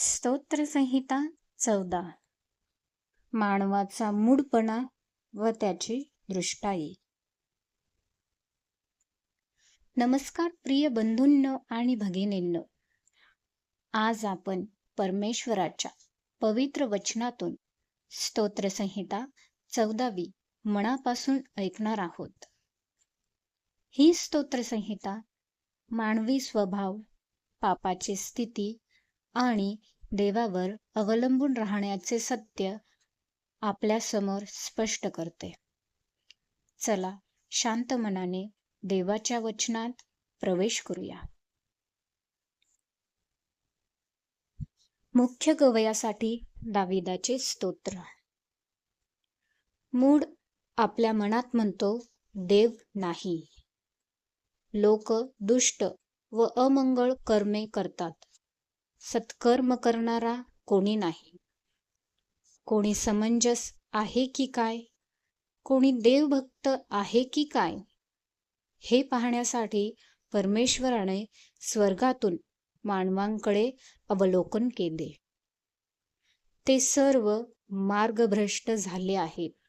स्तोत्रसंहिता 14. मानवाचा मूढपणा व त्याची दृष्टाई. नमस्कार प्रिय बंधूंनो आणि भगिनींनो, आज आपण परमेश्वराच्या पवित्र वचनातून स्तोत्रसंहिता 14वी मनापासून ऐकणार आहोत. ही स्तोत्रसंहिता मानवी स्वभाव, पापाची स्थिती आणि देवावर अवलंबून राहण्याचे सत्य आपल्या समोर स्पष्ट करते. चला शांत मनाने देवाच्या वचनात प्रवेश करूया. मुख्य गवयासाठी दाविदाचे स्तोत्र. मूढ आपल्या मनात म्हणतो, देव नाही. लोक दुष्ट व अमंगळ कर्मे करतात. सत्कर्म करणारा कोणी नाही. कोणी समंजस आहे की काय? कोणी देवभक्त आहे की काय? हे पाहण्यासाठी परमेश्वराने स्वर्गातून मानवांकडे अवलोकन केले. ते सर्व मार्गभ्रष्ट झाले आहेत.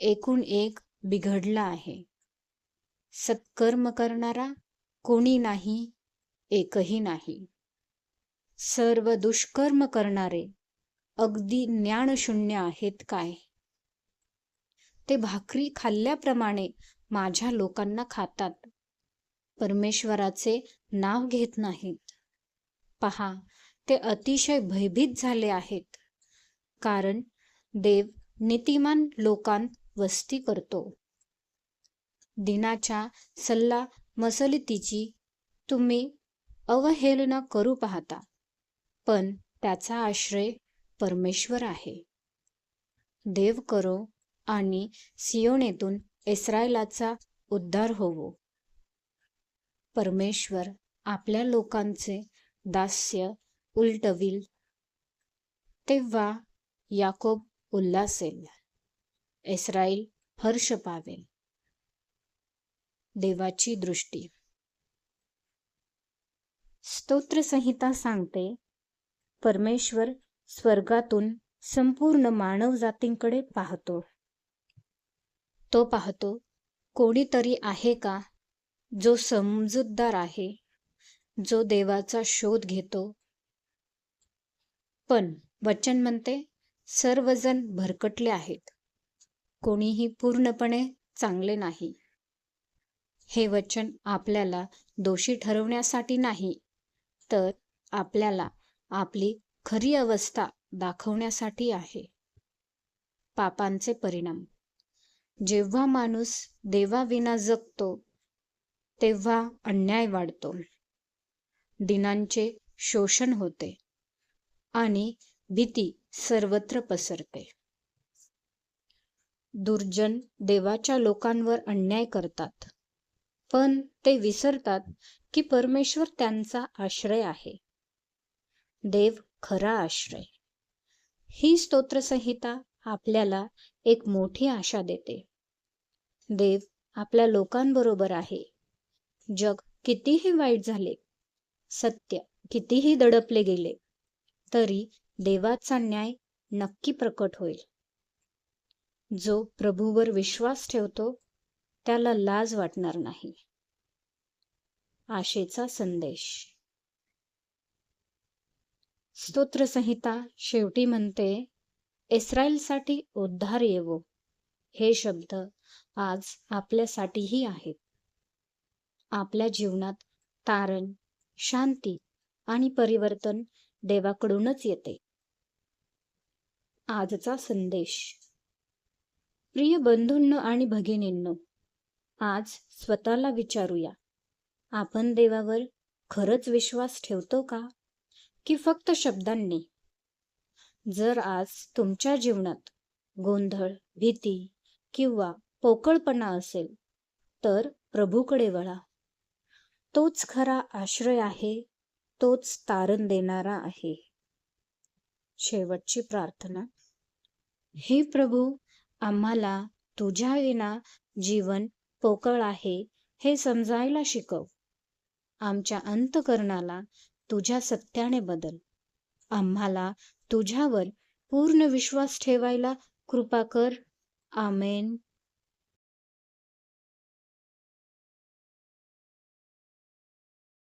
एकूण एक बिघडला आहे. सत्कर्म करणारा कोणी नाही, एकही नाही. सर्व दुष्कर्म करणारे अगदी ज्ञानशून्य आहेत काय? ते भाकरी खाल्ल्याप्रमाणे माझ्या लोकांना खातात, परमेश्वराचे नाव घेत नाहीत. पहा, ते अतिशय भयभीत झाले आहेत, कारण देव नीतिमान लोकांत वस्ती करतो. दिनाच्या सल्ला मसलतीची तुम्ही अवहेलना करू पाहता, पण त्याचा आश्रय परमेश्वर आहे. देव करो आणि सियोनेतून इस्रायलाचा उद्धार होवो. परमेश्वर आपल्या लोकांचे दास्य उलटविल, तेव्हा याकोब उल्हासेल, इस्रायल हर्ष पावेल. देवाची दृष्टी. स्तोत्रसंहिता सांगते, परमेश्वर स्वर्गातून संपूर्ण मानवजातींकडे पाहतो. तो पाहतो, कोणीतरी आहे का जो समजूतदार आहे, जो देवाचा शोध घेतो. पण वचन म्हणते, सर्वजण भरकटले आहेत, कोणीही पूर्णपणे चांगले नाही. हे वचन आपल्याला दोषी ठरवण्यासाठी नाही, तर आपल्याला आपली खरी अवस्था दाखवण्यासाठी आहे. पापांचे परिणाम. जेव्हा माणूस देवाविना जगतो, तेव्हा अन्याय वाढतो, दिनांचे शोषण होते आणि भीती सर्वत्र पसरते. दुर्जन देवाच्या लोकांवर अन्याय करतात, पण ते विसरतात की परमेश्वर त्यांचा आश्रय आहे. देव खरा आश्रय. ही स्तोत्रसंहिता आपल्याला एक मोठी आशा देते. देव आपल्या लोकांबरोबर आहे. जग कितीही वाईट झाले, सत्य कितीही दडपले गेले, तरी देवाचा न्याय नक्की प्रकट होईल. जो प्रभूवर विश्वास ठेवतो, त्याला लाज वाटणार नाही. आशेचा संदेश. स्तोत्रसंहिता शेवटी म्हणते, इस्रायलसाठी उद्धार येवो. हे शब्द आज आपल्यासाठीही आहेत. आपल्या जीवनात तारण, शांती आणि परिवर्तन देवाकडूनच येते. आजचा संदेश. प्रिय बंधूंनो आणि भगिनींनो, आज स्वतःला विचारूया, आपण देवावर खरंच विश्वास ठेवतो का, की फक्त शब्दांनी? जर आज तुमच्या जीवनात गोंधळ, भीती किंवा पोकळपणा असेल, तर प्रभूकडे वळा. तोच खरा आश्रय आहे, तोच तारण देणारा आहे. शेवटची प्रार्थना. हे प्रभू, आम्हाला तुझ्या विना जीवन पोकळ आहे हे समजायला शिकव. आमच्या अंतःकरणाला तुझ्या सत्याने बदल. आम्हाला तुझ्यावर पूर्ण विश्वास ठेवायला कृपा कर. आमेन.